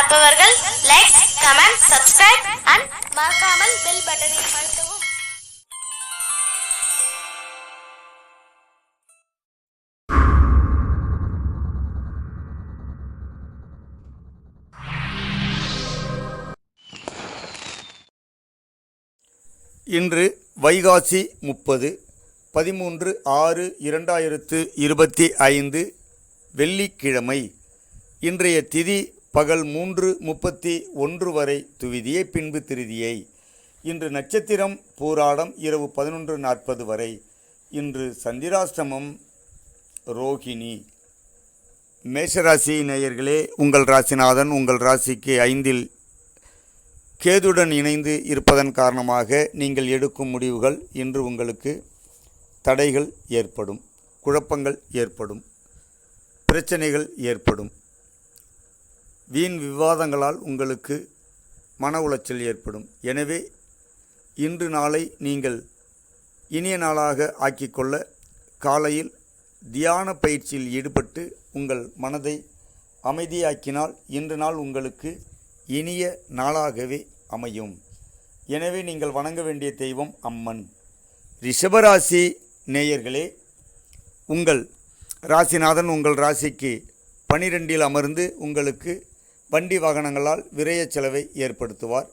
பார்ப்பவர்கள் like, comment, subscribe and மறக்காமல் bell பட்டனை அழுத்தவும். இன்று வைகாசி 30/13/6/2025 வெள்ளிக்கிழமை. இன்றைய திதி பகல் 3:31 வரை துவிதியை, பின்பு திருதியை. இன்று நட்சத்திரம் பூராடம் இரவு 11:40 வரை. இன்று சந்திராஷ்டமம் ரோகிணி. மேஷராசி நேயர்களே, உங்கள் ராசிநாதன் உங்கள் ராசிக்கு 5இல் கேதுடன் இணைந்து இருப்பதன் காரணமாக நீங்கள் எடுக்கும் முடிவுகள் இன்று உங்களுக்கு தடைகள் ஏற்படும், குழப்பங்கள் ஏற்படும், பிரச்சனைகள் ஏற்படும். வீண் விவாதங்களால் உங்களுக்கு மன உளைச்சல் ஏற்படும். எனவே இன்று நாளை நீங்கள் இனிய நாளாக ஆக்கிக்கொள்ள காலையில் தியான பயிற்சியில் ஈடுபட்டு உங்கள் மனதை அமைதியாக்கினால் இன்று நாள் உங்களுக்கு இனிய நாளாகவே அமையும். எனவே நீங்கள் வணங்க வேண்டிய தெய்வம் அம்மன். ரிஷபராசி நேயர்களே, உங்கள் ராசிநாதன் உங்கள் ராசிக்கு 12இல் அமர்ந்து உங்களுக்கு வண்டி வாகனங்களால் விரய செலவை ஏற்படுத்துவார்.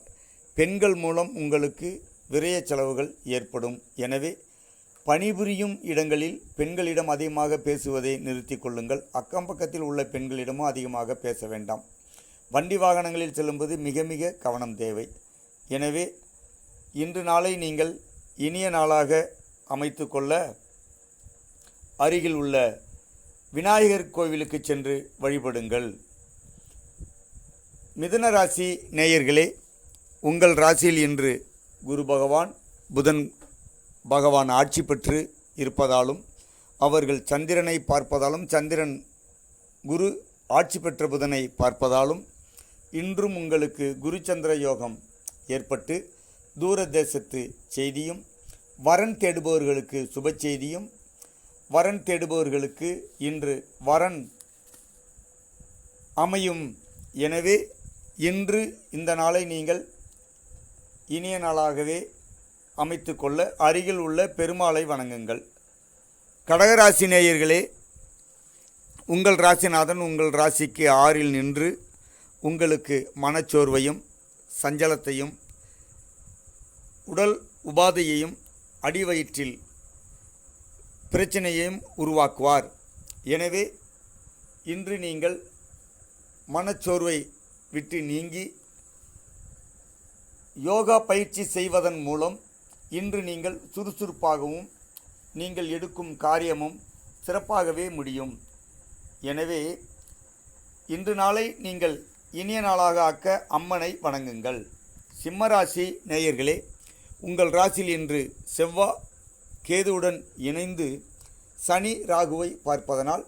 பெண்கள் மூலம் உங்களுக்கு விரய செலவுகள் ஏற்படும். எனவே பணிபுரியும் இடங்களில் பெண்களிடம் அதிகமாக பேசுவதை நிறுத்தி கொள்ளுங்கள். அக்கம் பக்கத்தில் உள்ள பெண்களிடமும் அதிகமாக பேச வேண்டாம். வண்டி வாகனங்களில் செல்லும்போது மிக மிக கவனம் தேவை. எனவே இன்று நாளை நீங்கள் இனிய நாளாக அமைத்து கொள்ள அருகில் உள்ள விநாயகர் கோவிலுக்கு சென்று வழிபடுங்கள். மிதுன ராசி நேயர்களே, உங்கள் ராசியில் இன்று குரு பகவான் புதன் பகவான் ஆட்சி பெற்று இருப்பதாலும் அவர்கள் சந்திரனை பார்ப்பதாலும் சந்திரன் குரு ஆட்சி பெற்ற புதனை பார்ப்பதாலும் இன்றும் உங்களுக்கு குருச்சந்திர யோகம் ஏற்பட்டு தூர தேசத்து செய்தியும், வரன் தேடுபவர்களுக்கு சுப செய்தியும், வரன் தேடுபவர்களுக்கு இன்று வரன் அமையும். எனவே இன்று இந்த நாளை நீங்கள் இனிய நாளாகவே அமைத்து கொள்ள அருகில் உள்ள பெருமாளை வணங்குங்கள். கடகராசி நேயர்களே, உங்கள் ராசிநாதன் உங்கள் ராசிக்கு 6இல் நின்று உங்களுக்கு மனச்சோர்வையும் சஞ்சலத்தையும் உடல் உபாதையையும் அடிவயிற்றில் பிரச்சனையையும் உருவாக்குவார். எனவே இன்று நீங்கள் மனச்சோர்வை விட்டு நீங்கி யோகா பயிற்சி செய்வதன் மூலம் இன்று நீங்கள் சுறுசுறுப்பாகவும் நீங்கள் எடுக்கும் காரியமும் சிறப்பாகவே முடியும். எனவே இன்று நாளை நீங்கள் இனிய நாளாக ஆக்க அம்மனை வணங்குங்கள். சிம்மராசி நேயர்களே, உங்கள் ராசியில் இன்று செவ்வாய் கேதுவுடன் இணைந்து சனி ராகுவை பார்ப்பதனால்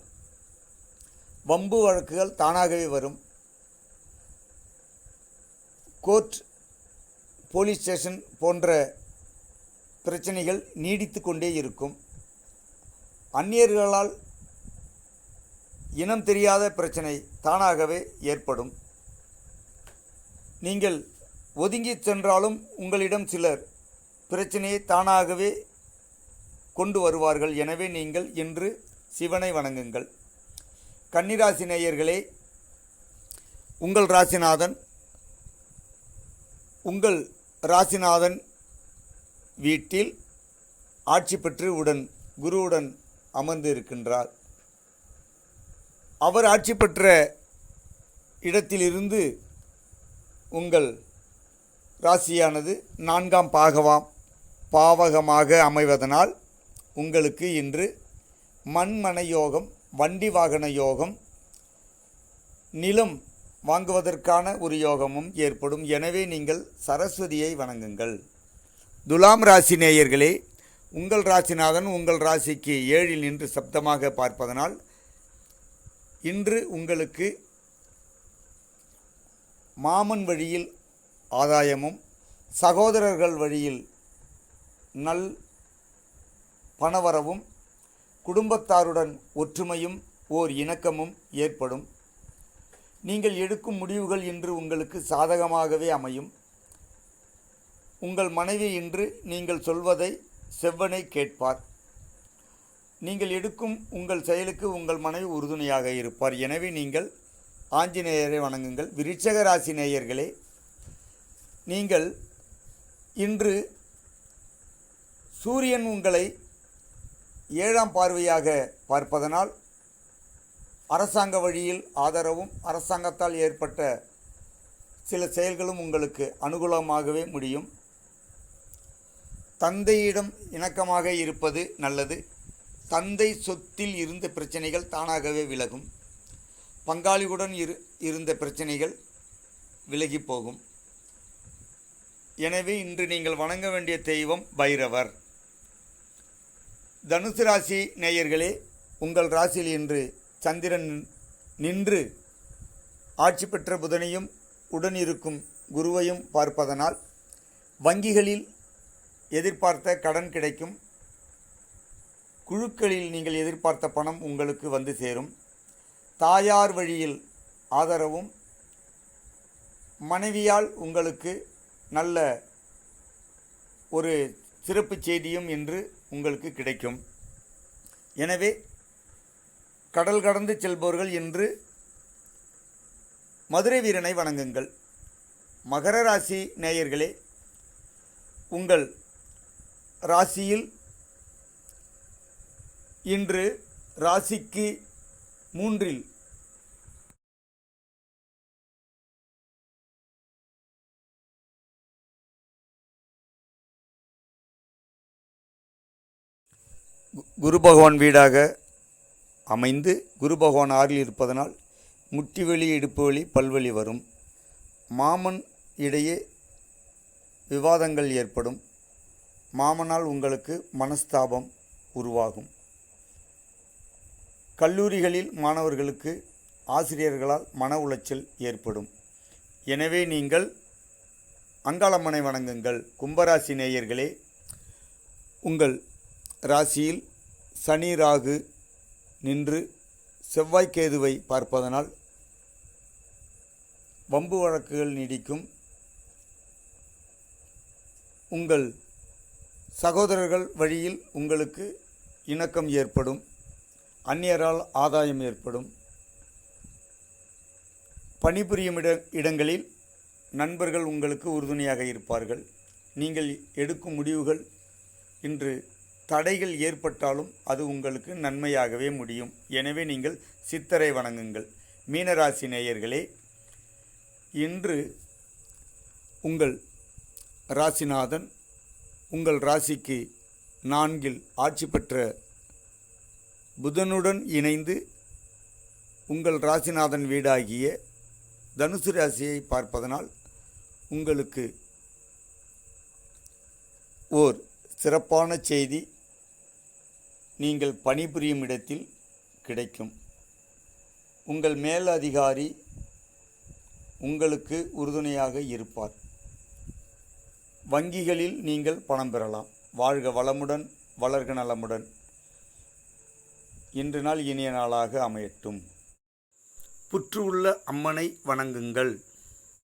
வம்பு வழக்குகள் தானாகவே வரும். கோர்ட், போலீஸ் ஸ்டேஷன் போன்ற பிரச்சனைகள் நீடித்து கொண்டே இருக்கும். அந்நியர்களால் இனம் தெரியாத பிரச்சனை தானாகவே ஏற்படும். நீங்கள் ஒதுங்கி சென்றாலும் உங்களிடம் சிலர் பிரச்சனையை தானாகவே கொண்டு வருவார்கள். எனவே நீங்கள் இன்று சிவனை வணங்குங்கள். கன்னிராசி நேயர்களே, உங்கள் ராசிநாதன் வீட்டில் ஆட்சி பெற்று குருவுடன் அமர்ந்து இருக்கின்றார். அவர் ஆட்சி பெற்ற இடத்திலிருந்து உங்கள் ராசியானது 4ஆம் பாவகமாக அமைவதனால் உங்களுக்கு இன்று மண்மன யோகம், வண்டி வாகன யோகம், நிலம் வாங்குவதற்கான ஒரு யோகமும் ஏற்படும். எனவே நீங்கள் சரஸ்வதியை வணங்குங்கள். துலாம் ராசி நேயர்களே, உங்கள் ராசிநாதன் உங்கள் ராசிக்கு 7இல் நின்று சப்தமாக பார்ப்பதனால் இன்று உங்களுக்கு மாமன் வழியில் ஆதாயமும் சகோதரர்கள் வழியில் நல் பணவரவும் குடும்பத்தாருடன் ஒற்றுமையும் ஓர் இணக்கமும் ஏற்படும். நீங்கள் எடுக்கும் முடிவுகள் இன்று உங்களுக்கு சாதகமாகவே அமையும். உங்கள் மனைவி இன்று நீங்கள் சொல்வதை செவ்வனே கேட்பார். நீங்கள் எடுக்கும் உங்கள் செயலுக்கு உங்கள் மனைவி உறுதுணையாக இருப்பார். எனவே நீங்கள் ஆஞ்சநேயரை வணங்குங்கள். விருச்சிக ராசி நேயர்களே, நீங்கள் இன்று சூரியன் உங்களை 7ஆம் பார்வையாக பார்ப்பதனால் அரசாங்க வழியில் ஆதரவும் அரசாங்கத்தால் ஏற்பட்ட சில செயல்களும் உங்களுக்கு அனுகூலமாகவே முடியும். தந்தையிடம் இணக்கமாக இருப்பது நல்லது. தந்தை சொத்தில் இருந்த பிரச்சனைகள் தானாகவே விலகும். பங்காளியுடன் இருந்த பிரச்சனைகள் விலகி போகும். எனவே இன்று நீங்கள் வணங்க வேண்டிய தெய்வம் பைரவர். தனுசு ராசி நேயர்களே, உங்கள் ராசியில் இன்று சந்திரன் நின்று ஆட்சி பெற்ற புதனையும் உடன் இருக்கும் குருவையும் பார்ப்பதனால் வங்கிகளில் எதிர்பார்த்த கடன் கிடைக்கும். குழுக்களில் நீங்கள் எதிர்பார்த்த பணம் உங்களுக்கு வந்து சேரும். தாயார் வழியில் ஆதரவும் மனைவியால் உங்களுக்கு நல்ல ஒரு சிறப்பு செய்தியும் இன்று உங்களுக்கு கிடைக்கும். எனவே கடல் கடந்து செல்பவர்கள் இன்று மதுரை வீரனை வணங்குங்கள். மகர ராசி நேயர்களே, உங்கள் ராசியில் இன்று ராசிக்கு 3இல் குரு பகவான் வீடாக அமைந்து குரு பகவான் 6இல் இருப்பதனால் முட்டி வலி, இடுப்பு வலி, பல்வலி வரும். மாமன் இடையே விவாதங்கள் ஏற்படும். மாமனால் உங்களுக்கு மனஸ்தாபம் உருவாகும். கல்லூரிகளில் மாணவர்களுக்கு ஆசிரியர்களால் மன உளைச்சல் ஏற்படும். எனவே நீங்கள் அங்காளம்மனை வணங்குங்கள். கும்பராசி நேயர்களே, உங்கள் ராசியில் சனி ராகு நின்று செவ்வாய்க்கேதுவை பார்ப்பதனால் வம்பு வழக்குகள் நீடிக்கும். உங்கள் சகோதரர்கள் வழியில் உங்களுக்கு இணக்கம் ஏற்படும். அந்நியரால் ஆதாயம் ஏற்படும். பணிபுரியும் இடங்களில் நண்பர்கள் உங்களுக்கு உறுதுணையாக இருப்பார்கள். நீங்கள் எடுக்கும் முடிவுகள் இன்று தடைகள் ஏற்பட்டாலும் அது உங்களுக்கு நன்மையாகவே முடியும். எனவே நீங்கள் சித்தரை வணங்குங்கள். மீனராசி நேயர்களே, இன்று உங்கள் ராசிநாதன் உங்கள் ராசிக்கு 4இல் ஆட்சி பெற்ற புதனுடன் இணைந்து உங்கள் ராசிநாதன் வீடாகிய தனுசு ராசியை பார்ப்பதனால் உங்களுக்கு ஓர் சிறப்பான செய்தி நீங்கள் பணிபுரியும் இடத்தில் கிடைக்கும். உங்கள் மேல் அதிகாரி உங்களுக்கு உறுதுணையாக இருப்பார். வங்கிகளில் நீங்கள் பணம் பெறலாம். வாழ்க வளமுடன், வளர்க நலமுடன். இன்று நாள் இனிய நாளாக அமையட்டும். புற்று உள்ள அம்மனை வணங்குங்கள்.